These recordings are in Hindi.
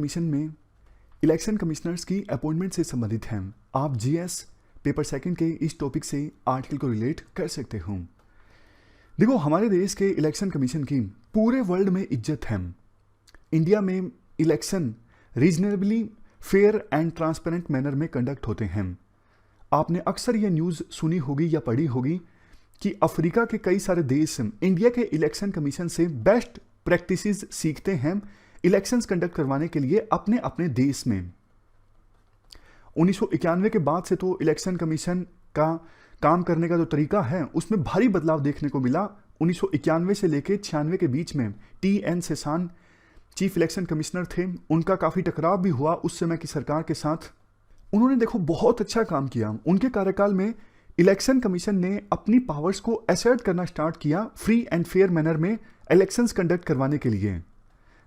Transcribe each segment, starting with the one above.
कमीशन में इलेक्शन कमिश्नर्स की अपॉइंटमेंट से संबंधित हैं। आप जीएस पेपर सेकंड के इस टॉपिक से आर्टिकल को रिलेट कर सकते हो। देखो, हमारे देश के इलेक्शन कमीशन की पूरे वर्ल्ड में इज्जत है। इंडिया में election reasonably fair and transparent manner में कंडक्ट होते हैं। आपने अक्सर ये न्यूज़ सुनी होगी या पढ़ी होगी कि अफ्रीका के कई सारे देश इंडिया के इलेक्शन कमीशन से बेस्ट प्रैक्टिसेस सीखते हैं इलेक्शंस कंडक्ट करवाने के लिए अपने अपने देश में। 1991 के बाद से तो इलेक्शन कमीशन का काम करने का जो तरीका है उसमें भारी बदलाव देखने को मिला। 1991 से लेकर 96 के बीच में TN. Seshan chief election commissioner थे, उनका काफ़ी टकराव भी हुआ उस समय की सरकार के साथ। उन्होंने देखो बहुत अच्छा काम किया। उनके कार्यकाल में इलेक्शन कमीशन ने अपनी पावर्स को असर्ट करना स्टार्ट किया फ्री एंड फेयर मैनर में इलेक्शंस कंडक्ट करवाने के लिए।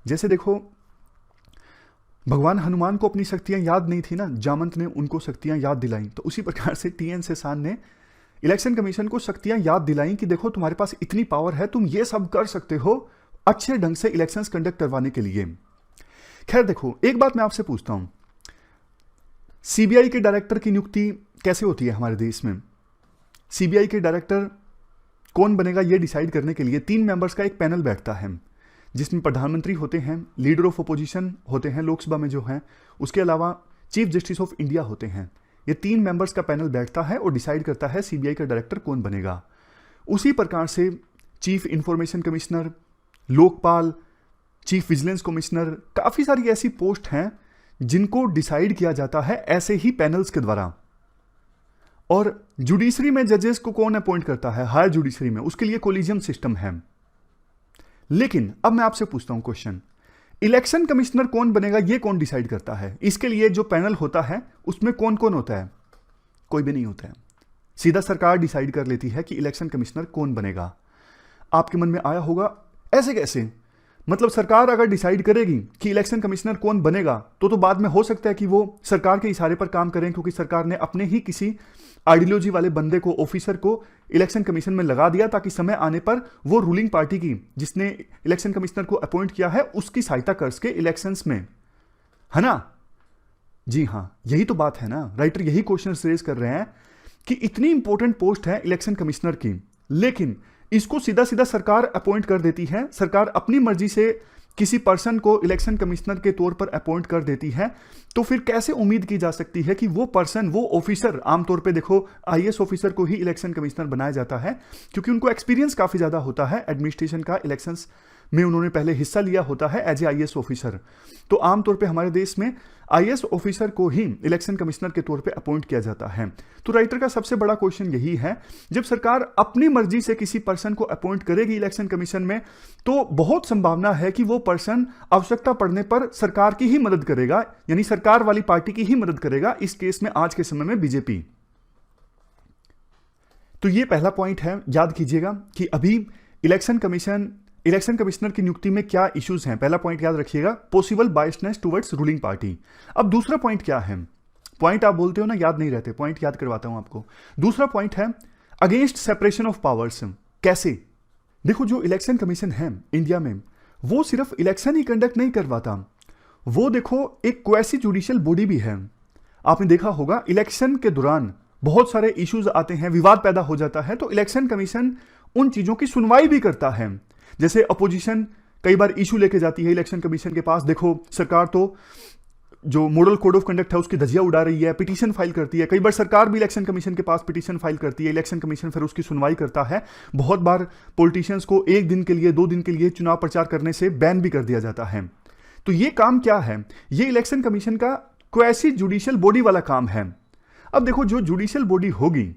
जैसे देखो, भगवान हनुमान को अपनी शक्तियां याद नहीं थी ना, जामंत ने उनको शक्तियां याद दिलाई, तो उसी प्रकार से टी.एन. सेसान ने इलेक्शन कमीशन को शक्तियां याद दिलाई कि देखो तुम्हारे पास इतनी पावर है, तुम ये सब कर सकते हो अच्छे ढंग से इलेक्शंस कंडक्ट करवाने के लिए। खैर देखो, एक बात मैं आपसे पूछता हूं, सीबीआई के डायरेक्टर की नियुक्ति कैसे होती है हमारे देश में? सीबीआई के डायरेक्टर कौन बनेगा ये डिसाइड करने के लिए 3 मेंबर्स का एक पैनल बैठता है, जिसमें प्रधानमंत्री होते हैं, लीडर ऑफ अपोजिशन होते हैं लोकसभा में जो हैं, उसके अलावा चीफ जस्टिस ऑफ इंडिया होते हैं। ये 3 मेंबर्स का पैनल बैठता है और डिसाइड करता है सीबीआई का डायरेक्टर कौन बनेगा। उसी प्रकार से chief information commissioner, Lokpal, chief vigilance commissioner, काफ़ी सारी ऐसी पोस्ट हैं जिनको डिसाइड किया जाता है ऐसे ही पैनल्स के द्वारा। और जुडिशरी में जजेस को कौन अपॉइंट करता है? हायर जुडिशरी में, उसके लिए कोलिजियम सिस्टम है। लेकिन अब मैं आपसे पूछता हूं क्वेश्चन, इलेक्शन कमिश्नर कौन बनेगा ये कौन डिसाइड करता है? इसके लिए जो पैनल होता है उसमें कौन कौन होता है? कोई भी नहीं होता है, सीधा सरकार डिसाइड कर लेती है कि इलेक्शन कमिश्नर कौन बनेगा। आपके मन में आया होगा ऐसे कैसे? मतलब सरकार अगर डिसाइड करेगी कि इलेक्शन कमिश्नर कौन बनेगा तो बाद में हो सकता है कि वो सरकार के इशारे पर काम करें, क्योंकि सरकार ने अपने ही किसी आइडियोलॉजी वाले बंदे को, ऑफिसर को इलेक्शन कमीशन में लगा दिया ताकि समय आने पर वो रूलिंग पार्टी की, जिसने इलेक्शन कमिश्नर को अपॉइंट किया है, उसकी सहायता कर सके इलेक्शंस में, है ना? जी हाँ, यही तो बात है ना। राइटर यही क्वेश्चन रेज कर रहे हैं कि इतनी इंपॉर्टेंट पोस्ट है इलेक्शन कमिश्नर की, लेकिन इसको सीधा सीधा सरकार अपॉइंट कर देती है। सरकार अपनी मर्जी से किसी पर्सन को इलेक्शन कमिश्नर के तौर पर अपॉइंट कर देती है, तो फिर कैसे उम्मीद की जा सकती है कि वो पर्सन, वो ऑफिसर, आमतौर पे देखो आईएएस ऑफिसर को ही इलेक्शन कमिश्नर बनाया जाता है क्योंकि उनको एक्सपीरियंस काफ़ी ज़्यादा होता है एडमिनिस्ट्रेशन का, इलेक्शंस में उन्होंने पहले हिस्सा लिया होता है एज ए आईएएस ऑफिसर। तो आमतौर पे हमारे देश में आईएएस ऑफिसर को ही इलेक्शन कमिश्नर के तौर पे अपॉइंट किया जाता है। तो राइटर का सबसे बड़ा क्वेश्चन यही है, जब सरकार अपनी मर्जी से किसी पर्सन को अपॉइंट करेगी इलेक्शन कमीशन में, तो बहुत संभावना है कि वो पर्सन आवश्यकता पड़ने पर सरकार की ही मदद करेगा, यानी सरकार वाली पार्टी की ही मदद करेगा, इस केस में आज के समय में बीजेपी। तो ये पहला पॉइंट है, याद कीजिएगा कि अभी इलेक्शन कमिश्नर की नियुक्ति में क्या इश्यूज हैं। पहला पॉइंट याद रखिएगा, possible biasness towards ruling party. अब दूसरा पॉइंट क्या है? पॉइंट आप बोलते हो ना याद नहीं रहते, पॉइंट याद करवाता हूं आपको। दूसरा पॉइंट है अगेंस्ट सेपरेशन ऑफ पावर्स। कैसे? देखो, जो इलेक्शन कमीशन है इंडिया में, वो सिर्फ इलेक्शन ही कंडक्ट नहीं करवाता, वो देखो एक क्वेसी जुडिशियल बॉडी भी है। आपने देखा होगा इलेक्शन के दौरान बहुत सारे इश्यूज आते हैं, विवाद पैदा हो जाता है, तो इलेक्शन कमीशन उन चीजों की सुनवाई भी करता है। जैसे अपोजिशन कई बार इशू लेके जाती है इलेक्शन कमीशन के पास, देखो सरकार तो जो मॉडल कोड ऑफ कंडक्ट है उसकी धज्जियां उड़ा रही है, पिटीशन फाइल करती है। कई बार सरकार भी इलेक्शन कमीशन के पास पिटीशन फाइल करती है, इलेक्शन कमीशन फिर उसकी सुनवाई करता है। बहुत बार पॉलिटिशियंस को 1 दिन के लिए, 2 दिन के लिए चुनाव प्रचार करने से बैन भी कर दिया जाता है। तो ये काम क्या है? ये इलेक्शन कमीशन का क्वेसी जुडिशियल बॉडी वाला काम है। अब देखो, जो जुडिशियल बॉडी होगी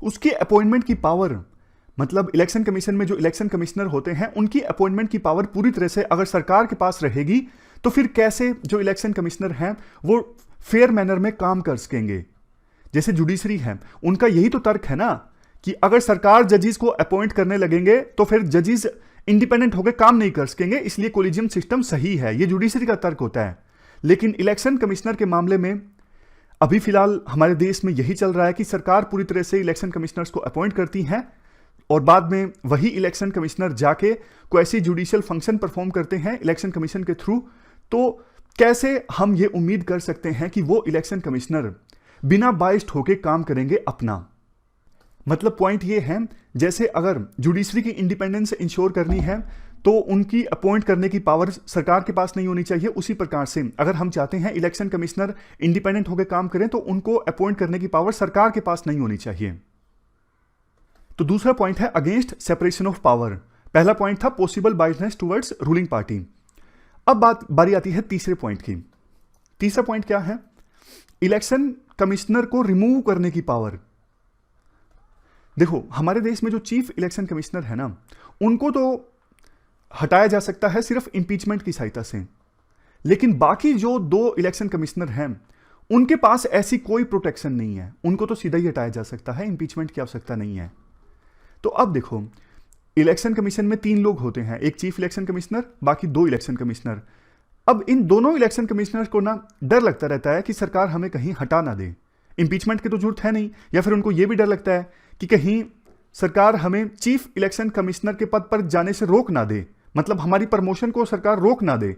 उसकी अपॉइंटमेंट की पावर, मतलब इलेक्शन कमीशन में जो इलेक्शन कमिश्नर होते हैं उनकी अपॉइंटमेंट की पावर पूरी तरह से अगर सरकार के पास रहेगी, तो फिर कैसे जो इलेक्शन कमिश्नर हैं वो फेयर मैनर में काम कर सकेंगे? जैसे जुडिशरी है, उनका यही तो तर्क है ना कि अगर सरकार जजेस को अपॉइंट करने लगेंगे तो फिर जजेस इंडिपेंडेंट होकर काम नहीं कर सकेंगे, इसलिए कोलिजियम सिस्टम सही है, ये जुडिशरी का तर्क होता है। लेकिन इलेक्शन कमिश्नर के मामले में अभी फिलहाल हमारे देश में यही चल रहा है कि सरकार पूरी तरह से इलेक्शन कमिश्नर्स को अपॉइंट करती है और बाद में वही इलेक्शन कमिश्नर जाके कोई ऐसी जुडिशियल फंक्शन परफॉर्म करते हैं इलेक्शन कमीशन के थ्रू, तो कैसे हम ये उम्मीद कर सकते हैं कि वो इलेक्शन कमिश्नर बिना बाइस्ड होके काम करेंगे अपना? मतलब पॉइंट ये है, जैसे अगर जुडिशरी की इंडिपेंडेंस इंश्योर करनी है तो उनकी अपॉइंट करने की पावर सरकार के पास नहीं होनी चाहिए। उसी प्रकार से अगर हम चाहते हैं इलेक्शन कमिश्नर इंडिपेंडेंट होकर काम करें तो उनको अपॉइंट करने की पावर सरकार के पास नहीं होनी चाहिए। तो दूसरा पॉइंट है अगेंस्ट सेपरेशन ऑफ पावर। पहला पॉइंट था पॉसिबल बाइसनेस टुवर्ड्स रूलिंग पार्टी। अब बारी आती है तीसरे पॉइंट की। तीसरा पॉइंट क्या है? इलेक्शन कमिश्नर को रिमूव करने की पावर। देखो, हमारे देश में जो चीफ इलेक्शन कमिश्नर है ना, उनको तो हटाया जा सकता है सिर्फ इंपीचमेंट की सहायता से, लेकिन बाकी जो 2 इलेक्शन कमिश्नर हैं उनके पास ऐसी कोई प्रोटेक्शन नहीं है। उनको तो सीधा ही हटाया जा सकता है, इंपीचमेंट की आवश्यकता नहीं है। तो अब देखो, इलेक्शन कमीशन में 3 लोग होते हैं, एक चीफ इलेक्शन कमिश्नर, बाकी 2 इलेक्शन कमिश्नर। अब इन दोनों इलेक्शन कमिश्नर को ना डर लगता रहता है कि सरकार हमें कहीं हटा ना दे। इंपीचमेंट की तो जरूरत है नहीं, या फिर उनको यह भी डर लगता है कि कहीं सरकार हमें चीफ इलेक्शन कमिश्नर के पद पर जाने से रोक ना दे, मतलब हमारी प्रमोशन को सरकार रोक ना दे।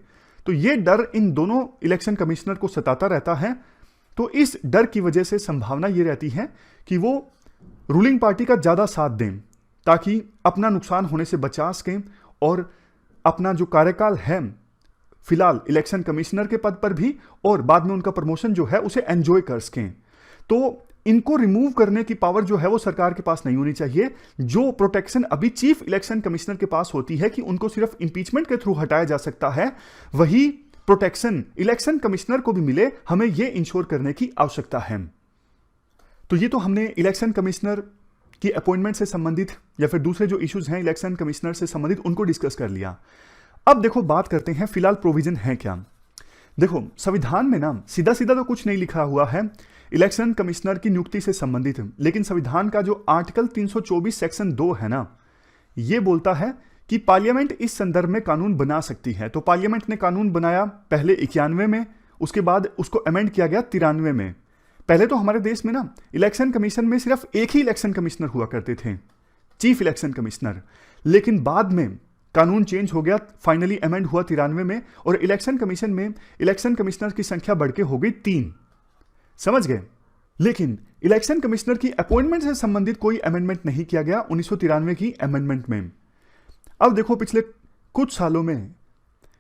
तो ये डर इन दोनों इलेक्शन कमिश्नर को सताता रहता है। तो इस डर की वजह से संभावना ये रहती है कि वो रूलिंग पार्टी का ज्यादा साथ दें, ताकि अपना नुकसान होने से बचा सकें और अपना जो कार्यकाल है फिलहाल इलेक्शन कमिश्नर के पद पर भी और बाद में उनका प्रमोशन जो है उसे एंजॉय कर सकें। तो इनको रिमूव करने की पावर जो है वो सरकार के पास नहीं होनी चाहिए। जो प्रोटेक्शन अभी चीफ इलेक्शन कमिश्नर के पास होती है कि उनको सिर्फ इंपीचमेंट के थ्रू हटाया जा सकता है, वही प्रोटेक्शन इलेक्शन कमिश्नर को भी मिले, हमें यह इंश्योर करने की आवश्यकता है। तो ये तो हमने इलेक्शन कमिश्नर की अपॉइंटमेंट से संबंधित या फिर दूसरे जो इश्यूज हैं इलेक्शन कमिश्नर से संबंधित उनको डिस्कस कर लिया। अब देखो बात करते हैं फिलहाल प्रोविजन है क्या। देखो, संविधान में ना सीधा सीधा तो कुछ नहीं लिखा हुआ है इलेक्शन कमिश्नर की नियुक्ति से संबंधित, लेकिन संविधान का जो आर्टिकल 324 सेक्शन 2 है ना, यह बोलता है कि पार्लियामेंट इस संदर्भ में कानून बना सकती है। तो पार्लियामेंट ने कानून बनाया पहले 91 में, उसके बाद उसको अमेंड किया गया 93 में। पहले तो हमारे देश में ना इलेक्शन कमीशन में सिर्फ एक ही इलेक्शन कमिश्नर हुआ करते थे, चीफ इलेक्शन कमिश्नर, लेकिन बाद में कानून चेंज हो गया, फाइनली अमेंड हुआ 93 में, और इलेक्शन कमीशन में इलेक्शन कमिश्नर की संख्या बढ़ के हो गई 3। समझ गए? लेकिन इलेक्शन कमिश्नर की अपॉइंटमेंट से संबंधित कोई अमेंडमेंट नहीं किया गया 1993 की अमेंडमेंट में। अब देखो, पिछले कुछ सालों में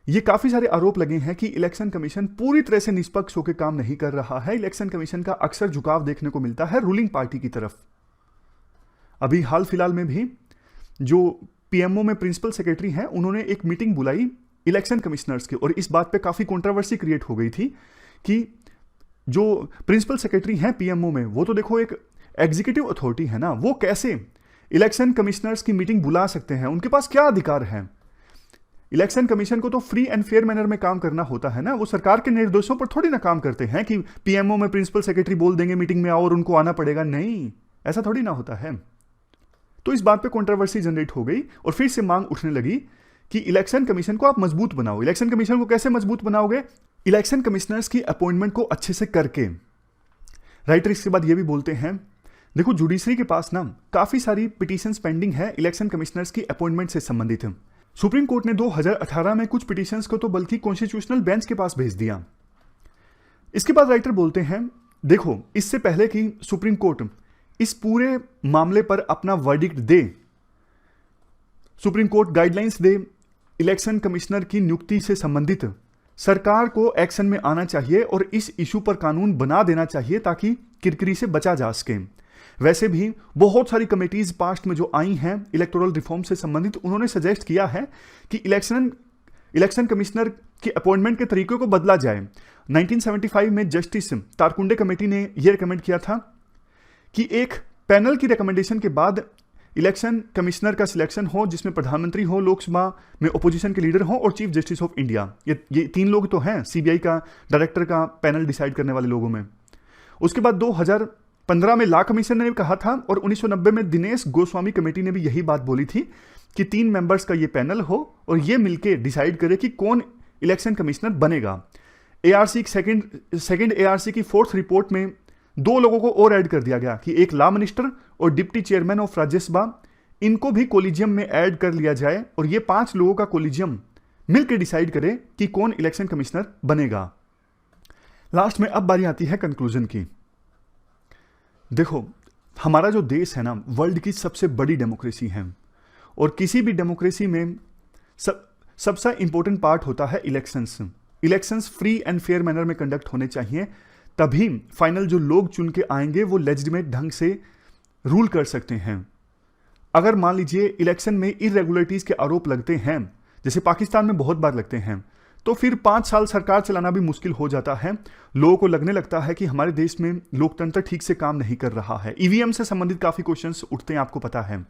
ये काफी सारे आरोप लगे हैं कि इलेक्शन कमीशन पूरी तरह से निष्पक्ष होकर काम नहीं कर रहा है। इलेक्शन कमीशन का अक्सर झुकाव देखने को मिलता है रूलिंग पार्टी की तरफ। अभी हाल फिलहाल में भी जो पीएमओ में प्रिंसिपल सेक्रेटरी हैं, उन्होंने एक मीटिंग बुलाई इलेक्शन कमिश्नर्स की, और इस बात पे काफी कंट्रोवर्सी क्रिएट हो गई थी कि जो प्रिंसिपल सेक्रेटरी हैं पीएमओ में, वो तो देखो एक एग्जीक्यूटिव अथॉरिटी है ना, वो कैसे इलेक्शन कमिश्नर्स की मीटिंग बुला सकते हैं? उनके पास क्या अधिकार है? इलेक्शन कमीशन को तो फ्री एंड फेयर मैनर में काम करना होता है ना, वो सरकार के निर्देशों पर थोड़ी ना काम करते हैं कि पीएमओ में प्रिंसिपल सेक्रेटरी बोल देंगे मीटिंग में आओ और उनको आना पड़ेगा। नहीं, ऐसा थोड़ी ना होता है। तो इस बात पे कंट्रोवर्सी जनरेट हो गई और फिर से मांग उठने लगी कि इलेक्शन कमीशन को आप मजबूत बनाओ। इलेक्शन कमीशन को कैसे मजबूत बनाओगे? इलेक्शन कमिश्नर्स की अपॉइंटमेंट को अच्छे से करके। राइटर इसके बाद ये भी बोलते हैं, देखो जुडिशरी के पास ना काफी सारी पिटीशंस पेंडिंग है इलेक्शन कमिश्नर्स की अपॉइंटमेंट से संबंधित। सुप्रीम कोर्ट ने 2018 में कुछ पिटीशंस को तो बल्कि कॉन्स्टिट्यूशनल बेंच के पास भेज दिया। इसके बाद राइटर बोलते हैं, देखो इससे पहले कि सुप्रीम कोर्ट इस पूरे मामले पर अपना वर्डिक्ट दे, सुप्रीम कोर्ट गाइडलाइंस दे, इलेक्शन कमिश्नर की नियुक्ति से संबंधित सरकार को एक्शन में आना चाहिए और इस इशू पर कानून बना देना चाहिए ताकि किरकिरी से बचा जा सके। वैसे भी बहुत सारी कमेटीज पास्ट में जो आई हैं इलेक्टोरल रिफॉर्म से संबंधित, उन्होंने सजेस्ट किया है कि इलेक्शन कमिश्नर की अपॉइंटमेंट के तरीके को बदला जाए। 1975 में जस्टिस तारकुंडे कमेटी ने यह रिकमेंड किया था कि एक पैनल की रिकमेंडेशन के बाद इलेक्शन कमिश्नर का सिलेक्शन हो, जिसमें प्रधानमंत्री हो, लोकसभा में ओपोजिशन के लीडर हो और चीफ जस्टिस ऑफ इंडिया। ये 3 लोग तो हैं सीबीआई का डायरेक्टर का पैनल डिसाइड करने वाले लोगों में। उसके बाद 2015 में लॉ कमीशन ने कहा था और 1990 में दिनेश गोस्वामी कमेटी ने भी यही बात बोली थी कि 3 मेंबर्स का ये पैनल हो और ये मिलकर डिसाइड करे कि कौन इलेक्शन कमिश्नर बनेगा। एआरसी सेकेंड एआरसी की 4th रिपोर्ट में 2 लोगों को और ऐड कर दिया गया कि एक लॉ मिनिस्टर और डिप्टी चेयरमैन ऑफ राज्यसभा, इनको भी कोलिजियम में ऐड कर लिया जाए और ये 5 लोगों का कोलिजियम मिलकर डिसाइड करे कि कौन इलेक्शन कमिश्नर बनेगा। लास्ट में अब बारी आती है कंक्लूजन की। देखो, हमारा जो देश है ना, वर्ल्ड की सबसे बड़ी डेमोक्रेसी है, और किसी भी डेमोक्रेसी में सबसे इंपॉर्टेंट पार्ट होता है elections. Elections free and fair manner में कंडक्ट होने चाहिए, तभी फाइनल जो लोग चुन के आएंगे वो लेजिटिमेट ढंग से रूल कर सकते हैं। अगर मान लीजिए इलेक्शन में इरेगुलरिटीज के आरोप लगते हैं, जैसे पाकिस्तान में बहुत बार लगते हैं, तो फिर 5 साल सरकार चलाना भी मुश्किल हो जाता है। लोगों को लगने लगता है कि हमारे देश में लोकतंत्र ठीक से काम नहीं कर रहा है। ईवीएम से संबंधित काफी क्वेश्चंस उठते हैं, आपको पता है।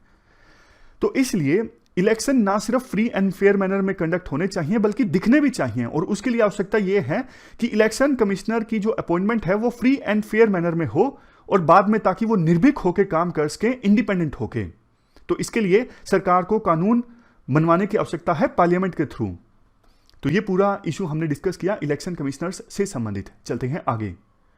तो इसलिए इलेक्शन ना सिर्फ फ्री एंड फेयर मैनर में कंडक्ट होने चाहिए, बल्कि दिखने भी चाहिए, और उसके लिए आवश्यकता यह है कि इलेक्शन कमिश्नर की जो अपॉइंटमेंट है वो फ्री एंड फेयर मैनर में हो, और बाद में ताकि वो निर्भीक होकर काम कर सके, इंडिपेंडेंट होके। तो इसके लिए सरकार को कानून बनवाने की आवश्यकता है पार्लियामेंट के थ्रू। तो ये पूरा इशू हमने डिस्कस किया इलेक्शन कमिश्नर्स से संबंधित। चलते हैं आगे।